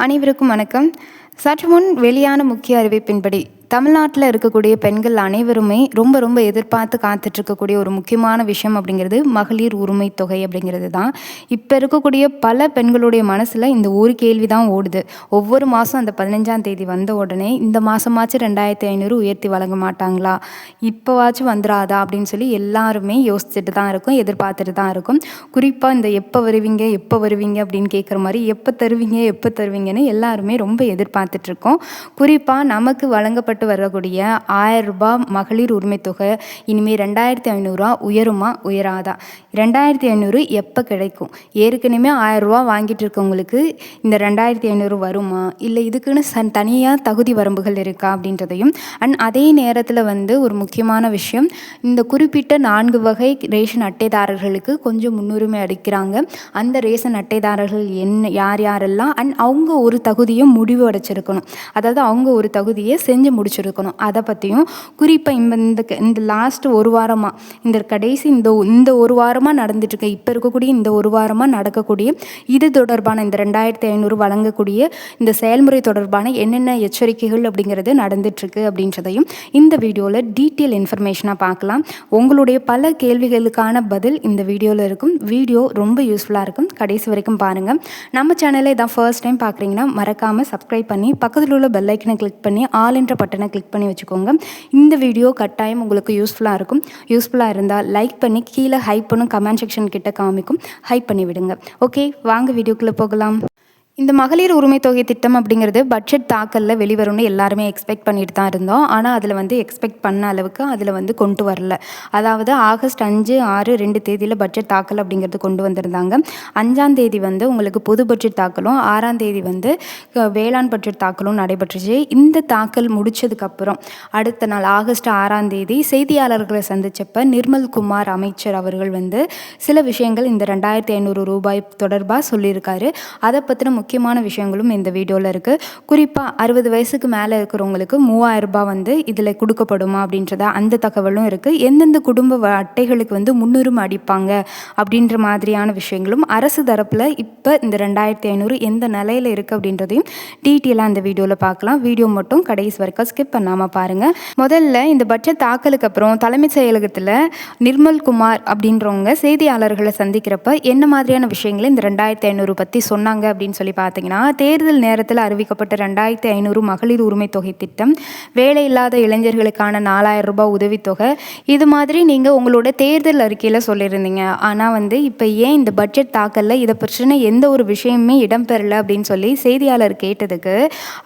அனைவருக்கும் வணக்கம். சற்று முன் வெளியான முக்கிய அறிவிப்பின்படி தமிழ்நாட்டில் இருக்கக்கூடிய பெண்கள் அனைவருமே ரொம்ப ரொம்ப எதிர்பார்த்து காத்துட்ருக்கக்கூடிய ஒரு முக்கியமான விஷயம் அப்படிங்கிறது மகளிர் உரிமை தொகை அப்படிங்கிறது தான். இப்போ இருக்கக்கூடிய பல பெண்களுடைய மனசில் இந்த ஒரு கேள்வி தான் ஓடுது. ஒவ்வொரு மாதம் அந்த 15ஆம் தேதி வந்த உடனே இந்த மாதமாச்சும் 2500 உயர்த்தி வழங்க மாட்டாங்களா, இப்போவாச்சும் வந்துடாதா அப்படின்னு சொல்லி எல்லாருமே யோசிச்சுட்டு தான் இருக்கும், எதிர்பார்த்துட்டு தான் இருக்கும். குறிப்பாக இந்த எப்போ வருவீங்க எப்போ வருவீங்க அப்படின்னு கேட்குற மாதிரி எப்போ தருவீங்க எப்போ தருவீங்கன்னு எல்லாருமே ரொம்ப எதிர்பார்த்துட்ருக்கோம். குறிப்பாக நமக்கு வழங்கப்பட்ட வரக்கூடிய 1000 ரூபாய் மகளிர் உரிமை தொகை இனிமேல் 2500 உயருமா உயராதா, 2500 எப்போ கிடைக்கும், ஏற்கனவே 1000 ரூபா வாங்கிட்டு இருக்கவங்களுக்கு இந்த 2500 வருமா, இல்லை இதுக்குன்னு தனியாக தகுதி வரம்புகள் இருக்கா அப்படின்றதையும், அதே நேரத்தில் ஒரு முக்கியமான விஷயம், இந்த குறிப்பிட்ட 4 வகை ரேஷன் அட்டைதாரர்களுக்கு கொஞ்சம் முன்னுரிமை அளிக்கிறாங்க. அந்த ரேஷன் அட்டைதாரர்கள் யார் யாரெல்லாம் அவங்க ஒரு தகுதியை முடிவு அடைச்சிருக்கணும், அதாவது அவங்க ஒரு தகுதியை செஞ்சு முடிச்சிருக்கணும். அதை பற்றியும் குறிப்பாக இந்த லாஸ்ட் ஒரு வாரமாக இந்த கடைசி இந்த ஒரு வாரமாக நடந்துட்டுருக்கு, இப்போ இருக்கக்கூடிய இந்த ஒரு வாரமாக நடக்கக்கூடிய இது தொடர்பான இந்த 2500 வழங்கக்கூடிய இந்த செயல்முறை தொடர்பான என்னென்ன எச்சரிக்கைகள் அப்படிங்கிறது நடந்துட்டுருக்கு அப்படின்றதையும் இந்த வீடியோவில் டீட்டெயில் இன்ஃபர்மேஷனாக பார்க்கலாம். உங்களுடைய பல கேள்விகளுக்கான பதில் இந்த வீடியோவில் இருக்கும். வீடியோ ரொம்ப யூஸ்ஃபுல்லாக இருக்கும், கடைசி வரைக்கும் பாருங்கள். நம்ம சேனலை இதான் ஃபர்ஸ்ட் டைம் பார்க்குறீங்கன்னா மறக்காமல் சப்ஸ்கிரைப் பண்ணி பக்கத்தில் உள்ள பெல் ஐக்கனை கிளிக் பண்ணி ஆல் என்ற பட்டனை கிளிக் பண்ணி வச்சுக்கோங்க. இந்த வீடியோ கட்டாயம் உங்களுக்கு யூஸ்ஃபுல்லாக இருக்கும். யூஸ்ஃபுல்லாக இருந்தால் லைக் பண்ணி கீழே ஹைப் பண்ணும், கமெண்ட் செக்ஷன் கிட்ட காமிக்கும், ஹைப் பண்ணி விடுங்க. ஓகே, வாங்க வீடியோக்குள்ளே போகலாம். இந்த மகளிர் உரிமை தொகை திட்டம் அப்படிங்கிறது பட்ஜெட் தாக்கலில் வெளிவரும்னு எல்லாருமே எக்ஸ்பெக்ட் பண்ணிட்டு தான் இருந்தோம். ஆனால் அதில் எக்ஸ்பெக்ட் பண்ண அளவுக்கு அதில் கொண்டு வரல. அதாவது ஆகஸ்ட் 5, 6, 2 தேதியில் பட்ஜெட் தாக்கல் அப்படிங்கிறது கொண்டு வந்திருந்தாங்க. 5ஆம் தேதி உங்களுக்கு பொது பட்ஜெட் தாக்கலும், 6ஆம் தேதி வேளாண் பட்ஜெட் தாக்கலும் நடைபெற்றுச்சு. இந்த தாக்கல் முடிச்சதுக்கப்புறம் அடுத்த நாள் ஆகஸ்ட் 6ஆம் தேதி செய்தியாளர்களை சந்திச்சப்ப நிர்மல் குமார் அமைச்சர் அவர்கள் சில விஷயங்கள் இந்த 2500 ரூபாய் தொடர்பாக சொல்லியிருக்காரு. அதை பற்றின முக்கியமான விஷயங்களும் இந்த வீடியோவில் இருக்குது. குறிப்பாக 60 வயசுக்கு மேலே இருக்கிறவங்களுக்கு 3000 ரூபாய் இதில் கொடுக்கப்படுமா அப்படின்றத அந்த தகவலும் இருக்குது. எந்தெந்த குடும்ப அட்டைகளுக்கு முன்னுரிமை அடிப்பாங்க அப்படின்ற மாதிரியான விஷயங்களும் அரசு தரப்பில் இப்போ இந்த 2500 எந்த நிலையில் இருக்குது அப்படின்றதையும் டீட்டெயிலாக அந்த வீடியோவில் பார்க்கலாம். வீடியோ மட்டும் கடைசி வரைக்கும் ஸ்கிப் பண்ணாமல் பாருங்கள். முதல்ல இந்த பட்ஜெட் தாக்கலுக்கு அப்புறம் தலைமைச் செயலகத்தில் நிர்மல் குமார் அப்படின்றவங்க செய்தியாளர்களை சந்திக்கிறப்ப என்ன மாதிரியான விஷயங்களை இந்த 2500 பற்றி சொன்னாங்க அப்படின்னு சொல்லி பார்த்தீங்கன்னா, தேர்தல் நேரத்தில் அறிவிக்கப்பட்ட 2500 மகளிர் உரிமை தொகை திட்டம், வேலை இல்லாத இளைஞர்களுக்கான 4000 ரூபாய் உதவித்தொகை, இது மாதிரி நீங்கள் உங்களோட தேர்தல் அறிக்கையில் சொல்லியிருந்தீங்க. ஆனால் இப்போ ஏன் இந்த பட்ஜெட் தாக்கலில் இதை பற்றின எந்த ஒரு விஷயமுமே இடம்பெறலை அப்படின்னு சொல்லி செய்தியாளர் கேட்டதுக்கு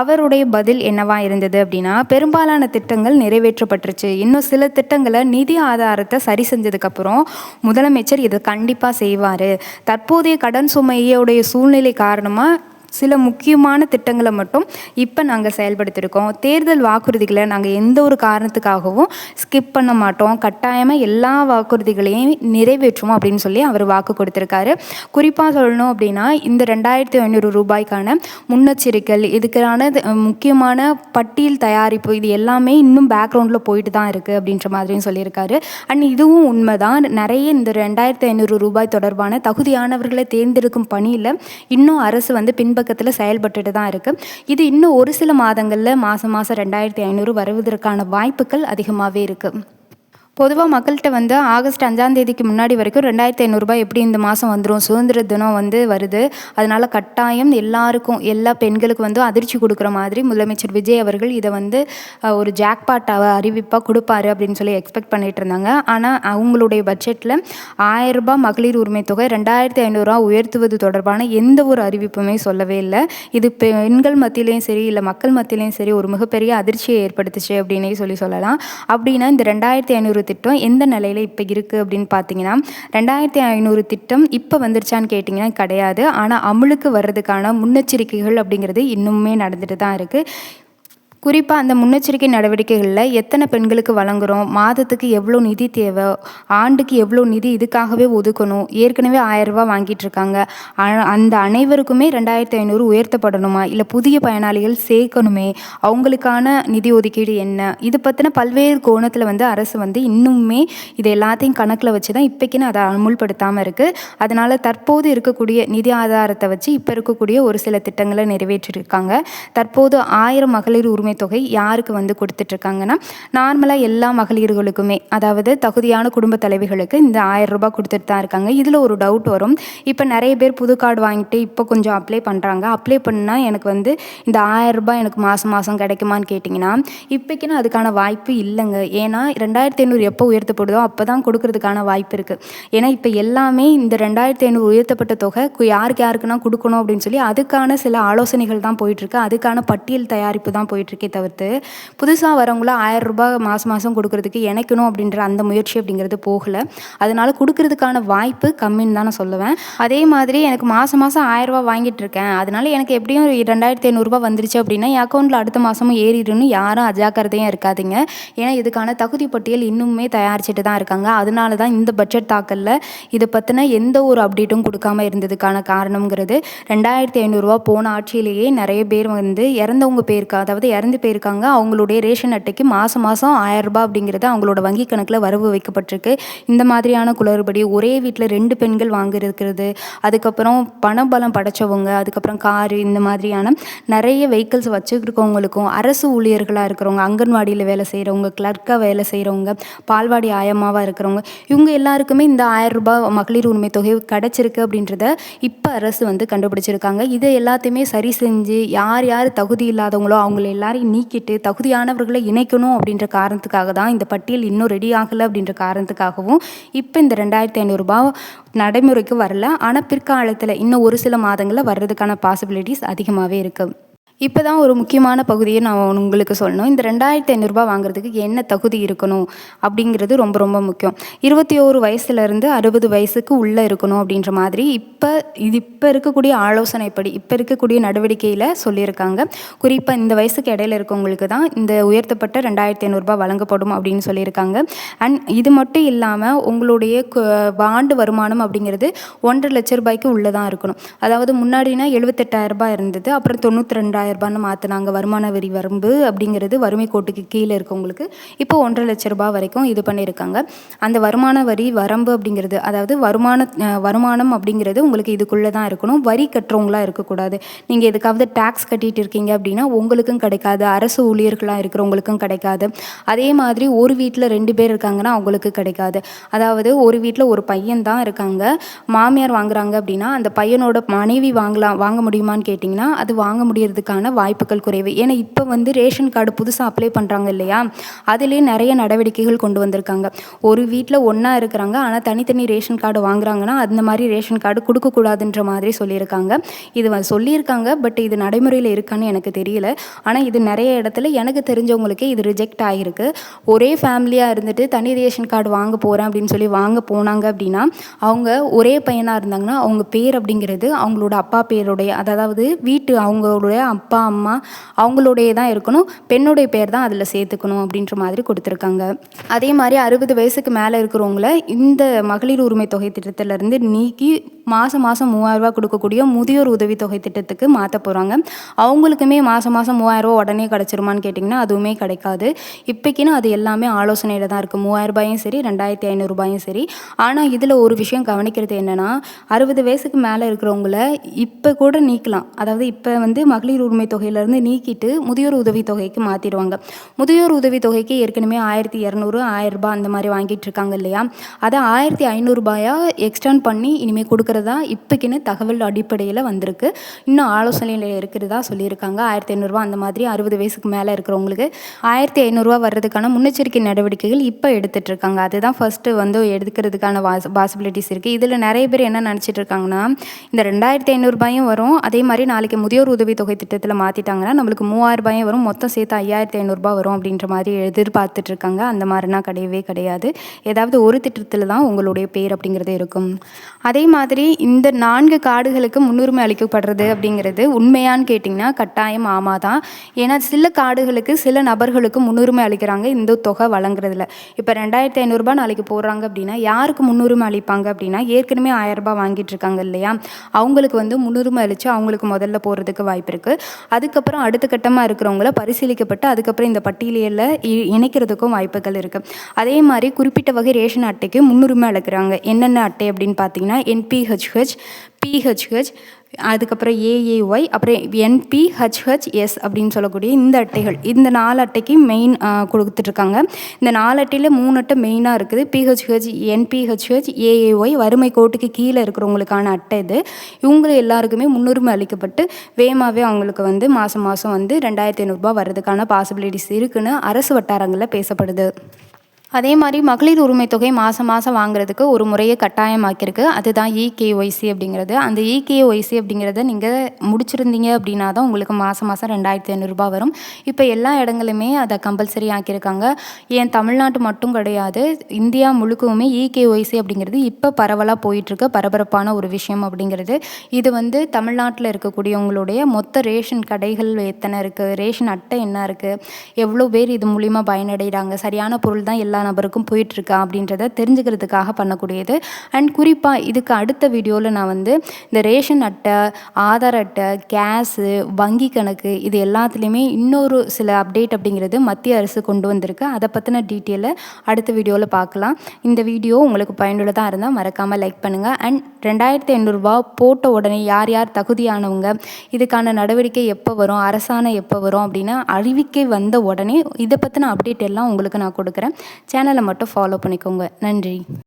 அவருடைய பதில் என்னவா இருந்தது அப்படின்னா, பெரும்பாலான திட்டங்கள் நிறைவேற்றப்பட்டுருச்சு, இன்னும் சில திட்டங்களை நிதி ஆதாரத்தை சரி செஞ்சதுக்கப்புறம் முதலமைச்சர் இதை கண்டிப்பாக செய்வார், தற்போதைய கடன் சுமையோடைய சூழ்நிலை காரணமாக சில முக்கியமான திட்டங்களை மட்டும் இப்போ நாங்கள் செயல்படுத்தியிருக்கோம், தேர்தல் வாக்குறுதிகளை நாங்கள் எந்த ஒரு காரணத்துக்காகவும் ஸ்கிப் பண்ண மாட்டோம், கட்டாயமாக எல்லா வாக்குறுதிகளையும் நிறைவேற்றுவோம் அப்படின்னு சொல்லி அவர் வாக்கு கொடுத்துருக்காரு. குறிப்பாக சொல்லணும் அப்படின்னா, இந்த 2500 ரூபாய்க்கான முன்னெச்சரிக்கை, இதுக்கான முக்கியமான பட்டியல் தயாரிப்பு, இது எல்லாமே இன்னும் பேக்ரவுண்டில் போயிட்டு தான் இருக்குது அப்படின்ற மாதிரியும் சொல்லியிருக்காரு. இதுவும் உண்மைதான். நிறைய இந்த 2500 ரூபாய் தொடர்பான தகுதியானவர்களை தேர்ந்தெடுக்கும் பணியில் இன்னும் அரசு பின்பக்கத்தில் செயல்பட்டு தான் இருக்குது. இது இன்னும் ஒரு சில மாதங்களில் மாதம் 2500 வருவதற்கான வாய்ப்புகள் அதிகமாகவே இருக்குது. பொதுவாக மக்கள்கிட்ட ஆகஸ்ட் 5ஆம் தேதிக்கு முன்னாடி வரைக்கும் 2500 ரூபாய் எப்படி இந்த மாதம் வந்துடும், சுதந்திர தினம் வருது, அதனால் கட்டாயம் எல்லாருக்கும் எல்லா பெண்களுக்கு அதிர்ச்சி கொடுக்குற மாதிரி முதலமைச்சர் விஜய் அவர்கள் இதை ஒரு ஜாக்பாட்டாக அறிவிப்பாக கொடுப்பாரு அப்படின்னு சொல்லி எக்ஸ்பெக்ட் பண்ணிட்டு இருந்தாங்க. ஆனால் அவங்களுடைய பட்ஜெட்டில் 1000 ரூபாய் மகளிர் உரிமை தொகை 2500 உயர்த்துவது தொடர்பான எந்த ஒரு அறிவிப்புமே சொல்லவே இல்லை. இது பெண்கள் மத்தியிலையும் சரி, இல்லை மக்கள் மத்தியிலையும் சரி ஒரு மிகப்பெரிய அதிர்ச்சியை ஏற்படுத்துச்சு அப்படின்னே சொல்லலாம். அப்படின்னா இந்த 2500 திட்டம் எந்த நிலையில் இப்போ இருக்குது அப்படின்னு பார்த்தீங்கன்னா, 2500 திட்டம் இப்போ வந்துருச்சான்னு கேட்டிங்கன்னா கிடையாது. ஆனால் அமலுக்கு வர்றதுக்கான முன்னெச்சரிக்கைகள் அப்படிங்கிறது இன்னுமே நடந்துட்டு தான் இருக்குது. குறிப்பா அந்த முன்னெச்சரிக்கை நடவடிக்கைகள்ல எத்தனை பெண்களுக்கு வழங்குறோம், மாதத்துக்கு எவ்வளோ நிதி தேவை, ஆண்டுக்கு எவ்வளோ நிதி இதுக்காகவே ஒதுக்கணும், ஏற்கனவே ரூ. 1000 வாங்கிட்டு இருக்காங்க. அந்த அனைவருக்குமே 2500 உயர்த்தப்படணுமா? இல்ல புதிய பயனாளிகள் சேர்க்கணுமே? அவங்களுக்கான நிதி ஒதுக்கீடு என்ன? இது பத்தின பல்வேறு கோணத்துல அரசு இன்னுமே இது எல்லாத்தையும் கணக்குல வச்சு தான் இப்பைக்குன்னு அதை அமுல்படுத்தாம இருக்கு. அதனால தற்போது இருக்கக்கூடிய நிதி ஆதாரத்தை வச்சு இப்ப இருக்கக்கூடிய ஒரு சில திட்டங்களை நிறைவேற்றிருக்காங்க. தற்போது 1000 மகளிர் உரிமை தொகை யாருக்கு கொடுத்துட்டு இருக்காங்கன்னா, நார்மலா எல்லா மகளிர்களுக்குமே, அதாவது தகுதியான குடும்ப தலைவிகளுக்கு இந்த 1000 ரூபாய் கொடுத்துட்டு தான் இருக்காங்க. இதுல ஒரு டவுட் வரும். இப்ப நிறைய பேர் புது கார்டு வாங்கிட்டு இப்போ கொஞ்சம் அப்ளை பண்றாங்க. அப்ளை பண்ணா எனக்கு இந்த 1000 ரூபாய் எனக்கு மாசம் மாசம் கிடைக்குமான்னு கேட்டிங்கன்னா, இப்பைக்குன்னு அதுக்கான வாய்ப்பு இல்லைங்க. ஏன்னா 2500 எப்போ உயர்த்தப்படுதோ அப்பதான் கொடுக்கறதுக்கான வாய்ப்பு இருக்கு. ஏன்னா இப்ப எல்லாமே இந்த 2500 உயர்த்தப்பட்ட தொகை யாருக்குன்னா கொடுக்கணும் அப்படின்னு சொல்லி அதுக்கான சில ஆலோசனைகள் தான் போயிட்டு இருக்கு. அதுக்கான பட்டியல் தயாரிப்பு தான் போயிட்டு இருக்கே தவிர்த்து புதுசா வரவங்கள 1000 ரூபாய் மாசம் மாசம் கொடுக்கறதுக்கு இணைக்கணும் அப்படின்ற அந்த முயற்சி அப்படிங்கிறது போகல. அதனால கொடுக்கறதுக்கான வாய்ப்பு கம்மின்னு தான் நான் சொல்லுவேன். அதே மாதிரி எனக்கு மாசம் மாசம் 1000 ரூபாய் வாங்கிட்டு இருக்கேன், அதனால எனக்கு எப்படியும் 2500 ரூபாய் வந்துருச்சு அப்படின்னா என் அக்கௌண்ட்ல அடுத்த மாசமும் ஏறிடுன்னு யாரும் அஜாக்கிரதையும் இருக்காதீங்க. ஏன்னா இதுக்கான தகுதி பட்டியல் இன்னுமே தயாரிச்சுட்டு தான் இருக்காங்க. அதனால தான் இந்த பட்ஜெட் தாக்கல்ல இதை பத்தின எந்த ஒரு அப்டேட்டும் கொடுக்காம இருந்ததுக்கான காரணம்ங்கிறது 2500 ரூபாய் போன ஆட்சியிலேயே நிறைய பேர் இறந்தவங்க பேருக்கு, அதாவது இறந்து போயிருக்காங்க, அவங்களுடைய ரேஷன் அட்டைக்கு மாசம் மாசம் 1000 ரூபாய் அப்படிங்கிறது அவங்களோட வங்கி கணக்குல வரவு வைக்கப்பட்டிருக்கு. இந்த மாதிரியான குளறுபடி ஒரே வீட்டில் 2 பெண்கள் வாங்கிருக்கிறது, அதுக்கப்புறம் பணபலம் படைச்சவங்க, அதுக்கப்புறம் காரு, இந்த மாதிரியான நிறைய வெஹிக்கிள்ஸ் வச்சுருக்கவங்களுக்கும், அரசு ஊழியர்களாக இருக்கிறவங்க, அங்கன்வாடியில் வேலை செய்கிறவங்க, கிளர்க்காக வேலை செய்கிறவங்க, பால்வாடி ஆயம்மாவாக இருக்கிறவங்க, இவங்க எல்லாருக்குமே இந்த 1000 ரூபாய் மகளிர் உரிமை தொகை கிடைச்சிருக்கு அப்படின்றத இப்போ அரசு கண்டுபிடிச்சிருக்காங்க. இதை எல்லாத்தையுமே சரி செஞ்சு யார் யார் தகுதி இல்லாதவங்களோ அவங்கள எல்லாரையும் நீக்கிட்டு தகுதியானவர்களை இணைக்கணும் அப்படின்ற காரணத்துக்காக தான் இந்த பட்டியல் இன்னும் ரெடி ஆகலை அப்படின்ற காரணத்துக்காகவும் இப்போ இந்த 2500 ரூபாய் நடைமுறைக்கு வரல. ஆனால் பிற்காலத்தில் இன்னும் ஒரு சில மாதங்களில் வர்றதுக்கான பாசிபிலிட்டிஸ் அதிகமாகவே இருக்குது. இப்போ தான் ஒரு முக்கியமான பகுதியை நான் உங்களுக்கு சொல்லணும். இந்த 2500 ரூபாய் வாங்குறதுக்கு என்ன தகுதி இருக்கணும் அப்படிங்கிறது ரொம்ப ரொம்ப முக்கியம். 21 வயசுலேருந்து 60 வயசுக்கு உள்ளே இருக்கணும் அப்படின்ற மாதிரி இப்போ இருக்கக்கூடிய ஆலோசனைப்படி இப்போ இருக்கக்கூடிய நடவடிக்கையில் சொல்லியிருக்காங்க. குறிப்பாக இந்த வயசுக்கு இடையில இருக்கவங்களுக்கு தான் இந்த உயர்த்தப்பட்ட 2500 ரூபாய் வழங்கப்படும் அப்படின்னு சொல்லியிருக்காங்க. அண்ட் இது மட்டும் இல்லாமல் உங்களுடைய ஆண்டு வருமானம் அப்படிங்கிறது 1.5 லட்ச ரூபாய்க்கு உள்ளே தான் இருக்கணும். அதாவது முன்னாடினா 78,000 ரூபாய் இருந்தது, அப்புறம் 92,000 ரூபான்னு மாற்றினாங்க. வருமான வரி வரம்பு அப்படிங்கிறது வறுமை கோட்டுக்கு கீழே இருக்கவங்களுக்கு இப்போ 1.5 லட்ச ரூபாய் வரைக்கும் இது பண்ணியிருக்காங்க. அந்த வருமான வரி வரம்பு அப்படிங்கிறது, அதாவது வருமானம் அப்படிங்கிறது உங்களுக்கு இதுக்குள்ளே தான் இருக்கணும். வரி கட்டுறவங்களாக இருக்கக்கூடாது. நீங்கள் எதுக்காவது டேக்ஸ் கட்டிட்டு இருக்கீங்க அப்படின்னா உங்களுக்கும் கிடைக்காது, அரசு ஊழியர்களாக இருக்கிறவங்களுக்கும் கிடைக்காது. அதே மாதிரி ஒரு வீட்டில் 2 பேர் இருக்காங்கன்னா அவங்களுக்கு கிடைக்காது. அதாவது ஒரு வீட்டில் ஒரு பையன் தான் இருக்காங்க, மாமியார் வாங்குறாங்க அப்படின்னா அந்த பையனோட மனைவி வாங்க முடியுமான்னு கேட்டிங்கன்னா அது வாங்க முடியறதுக்கான வாய்ப்புகள் குறைவு. ஏன்னா இப்போ ரேஷன் கார்டு புதுசாக அப்ளை பண்ணுறாங்க இல்லையா, அதிலே நிறைய நடவடிக்கைகள் கொண்டு வந்திருக்காங்க. ஒரு வீட்டில் ஒன்றா இருக்கிறாங்க, ஆனால் தனித்தனி ரேஷன் கார்டு வாங்குறாங்கன்னா அந்த மாதிரி ரேஷன் கார்டு கொடுக்கக்கூடாதுன்ற மாதிரி சொல்லியிருக்காங்க. இது சொல்லியிருக்காங்க, பட் இது நடைமுறையில் இருக்கான்னு எனக்கு தெரியல. ஆனால் இது நிறைய இடத்துல எனக்கு தெரிஞ்சவங்களுக்கே இது ரிஜெக்ட் ஆகிருக்கு. ஒரே ஃபேமிலியாக இருந்துட்டு தனி ரேஷன் கார்டு வாங்க போகிறேன் அப்படின்னு சொல்லி வாங்க போனாங்க அப்படின்னா அவங்க ஒரே பையனாக இருந்தாங்கன்னா அவங்க பேர் அப்படிங்கிறது அவங்களோட அப்பா பேருடைய, அதாவது அவங்களுடைய அப்பா அம்மா அவங்களுடைய தான் இருக்கணும், பெண்ணுடைய பேர் தான் அதில் சேர்த்துக்கணும் அப்படின்ற மாதிரி கொடுத்துருக்காங்க. அதே மாதிரி 60 வயசுக்கு மேலே இருக்கிறவங்கள இந்த மகளிர் உரிமை தொகை திட்டத்திலேருந்து நீக்கி மாதம் 3000 ரூபா கொடுக்கக்கூடிய முதியோர் உதவி தொகை திட்டத்துக்கு மாற்ற போகிறாங்க. அவங்களுக்குமே மாதம் 3000 ரூபா உடனே கிடச்சிருமான்னு கேட்டிங்கன்னா அதுவுமே கிடைக்காது. இப்போக்கின்னு அது எல்லாமே ஆலோசனையில் தான் இருக்குது. 3000 ரூபாயும் சரி, 2500 ரூபாயும் சரி. ஆனால் இதில் ஒரு விஷயம் கவனிக்கிறது என்னென்னா, 60 வயசுக்கு மேலே இருக்கிறவங்கள இப்போ கூட நீக்கலாம். அதாவது இப்போ மகளிர் உரிமை தொகையிலேருந்து நீக்கிட்டு முதியோர் உதவி தொகைக்கு மாற்றிடுவாங்க. முதியோர் உதவி தொகைக்கு ஏற்கனவே 1200 1000 ரூபாய் அந்த மாதிரி வாங்கிட்டு இருக்காங்க இல்லையா, அதை 1500 ரூபாயாக எக்ஸ்டெண்ட் பண்ணி இனிமேல் கொடுக்குறதா இப்போக்கின்னு தகவல் அடிப்படையில் வந்திருக்கு. இன்னும் ஆலோசனையில் இருக்கிறதா சொல்லியிருக்காங்க. 1500 ரூபா அந்த மாதிரி 60 வயசுக்கு மேலே இருக்கிறவங்களுக்கு 1500 ரூபா வர்றதுக்கான முன்னெச்சரிக்கை நடவடிக்கைகள் இப்போ எடுத்துகிட்டு இருக்காங்க. அதுதான் ஃபஸ்ட்டு எடுக்கிறதுக்கான பாசிபிலிட்டிஸ் இருக்குது. இதில் நிறைய பேர் என்ன நினச்சிட்டு இருக்காங்கன்னா, இந்த 2500 ரூபாயும் வரும், அதே மாதிரி நாளைக்கு முதியோர் உதவி தொகை திட்டத்தில் திட்டத்தில் மாற்றிட்டாங்கன்னா நம்மளுக்கு 3000 வரும், மொத்தம் சேர்த்து 5500 வரும் அப்படின்ற மாதிரி எதிர்பார்த்துட்ருக்காங்க. அந்த மாதிரினா கிடையவே கிடையாது. ஏதாவது ஒரு திட்டத்தில் தான் உங்களுடைய பேர் அப்படிங்கிறது இருக்கும். அதே மாதிரி இந்த 4 கார்டுகளுக்கு முன்னுரிமை அளிக்கப்படுறது அப்படிங்கிறது உண்மையான்னு கேட்டிங்கன்னா கட்டாயம் ஆமா தான். ஏன்னா சில கார்டுகளுக்கு சில நபர்களுக்கு முன்னுரிமை அளிக்கிறாங்க இந்த தொகை வழங்குறதுல. இப்போ 2500 நாளைக்கு போடுறாங்க அப்படின்னா யாருக்கு முன்னுரிமை அளிப்பாங்க அப்படின்னா ஏற்கனவே 1000 வாங்கிட்டு இருக்காங்க இல்லையா, அவங்களுக்கு வந்து முன்னுரிமை அளித்து அவங்களுக்கு முதல்ல போகிறதுக்கு வாய்ப்பு இருக்குது. அதுக்கப்புறம் அடுத்த கட்டமாக இருக்கிறவங்கள பரிசீலிக்கப்பட்டு அதுக்கப்புறம் இந்த பட்டியலில் இணைக்கிறதுக்கும் வாய்ப்புகள் இருக்குது. அதே மாதிரி குறிப்பிட்ட வகை ரேஷன் அட்டைக்கு முன்னுரிமை அளிக்கிறாங்க. என்னென்ன அட்டை அப்படின்னு பார்த்தீங்கன்னா என்பிஹெச்ஹெச், பிஹெச்ஹெச், அதுக்கப்புறம் ஏஏஒய், அப்புறம் என்பிஹெச்ஹெச்எஸ் அப்படின்னு சொல்லக்கூடிய இந்த அட்டைகள். இந்த 4 அட்டைக்கு மெயின் கொடுத்துட்ருக்காங்க. இந்த 4 அட்டையில் 3 அட்டை மெயினாக இருக்குது. பிஹெச்ஹெச், என்பிஹெச்ஹெச், ஏஏஒய் வறுமை கோட்டுக்கு கீழே இருக்கிறவங்களுக்கான அட்டை இது. இவங்க எல்லாருக்குமே முன்னுரிமை அளிக்கப்பட்டு வேகமாகவே அவங்களுக்கு வந்து மாதம் மாதம் வந்து 2500 வர்றதுக்கான பாசிபிலிட்டிஸ் இருக்குன்னு அரசு வட்டாரங்களில் பேசப்படுது. அதே மாதிரி மகளிர் உரிமை தொகை மாதம் மாதம் வாங்குறதுக்கு ஒரு முறையை கட்டாயமாக்கியிருக்கு. அதுதான் இகேஒய்சி அப்படிங்கிறது. அந்த இகேஒய்சி அப்படிங்கிறத நீங்கள் முடிச்சிருந்தீங்க அப்படின்னா தான் உங்களுக்கு மாதம் மாதம் 2500 வரும். இப்போ எல்லா இடங்களுமே அதை கம்பல்சரி ஆக்கியிருக்காங்க. ஏன் தமிழ்நாட்டு மட்டும் கிடையாது, இந்தியா முழுக்கவுமே இகேஒய்சி அப்படிங்கிறது இப்போ பரவலாக போயிட்டுருக்கு. பரபரப்பான ஒரு விஷயம் அப்படிங்கிறது. இது வந்து தமிழ்நாட்டில் இருக்கக்கூடியவங்களுடைய மொத்த ரேஷன் கடைகள் எத்தனை இருக்குது, ரேஷன் அட்டை என்ன இருக்குது, எவ்வளோ பேர் இது மூலிமா பயனடைகிறாங்க, சரியான பொருள் தான் எல்லா நபருக்கும் போயிட்டுருக்கா அப்படின்றத தெரிஞ்சுக்கிறதுக்காக பண்ணக்கூடியது. அண்ட் குறிப்பாக இதுக்கு அடுத்த வீடியோவில் நான் வந்து இந்த ரேஷன் அட்டை, ஆதார் அட்டை, கேஸு, வங்கி கணக்கு இது எல்லாத்துலேயுமே இன்னொரு சில அப்டேட் அப்படிங்கிறது மத்திய அரசு கொண்டு வந்திருக்கு. அதை பற்றின டீட்டெயிலை அடுத்த வீடியோவில் பார்க்கலாம். இந்த வீடியோ உங்களுக்கு பயனுள்ளதாக இருந்தால் மறக்காமல் லைக் பண்ணுங்கள். அண்ட் 2500 போட்ட உடனே யார் யார் தகுதியானவங்க, இதுக்கான நடவடிக்கை எப்போ வரும், அரசாணை எப்போ வரும் அப்படின்னு அறிவிக்கை வந்த உடனே இதை பற்றின அப்டேட் எல்லாம் உங்களுக்கு நான் கொடுக்குறேன். சேனலை மட்டும் ஃபாலோ பண்ணிக்கோங்க. நன்றி.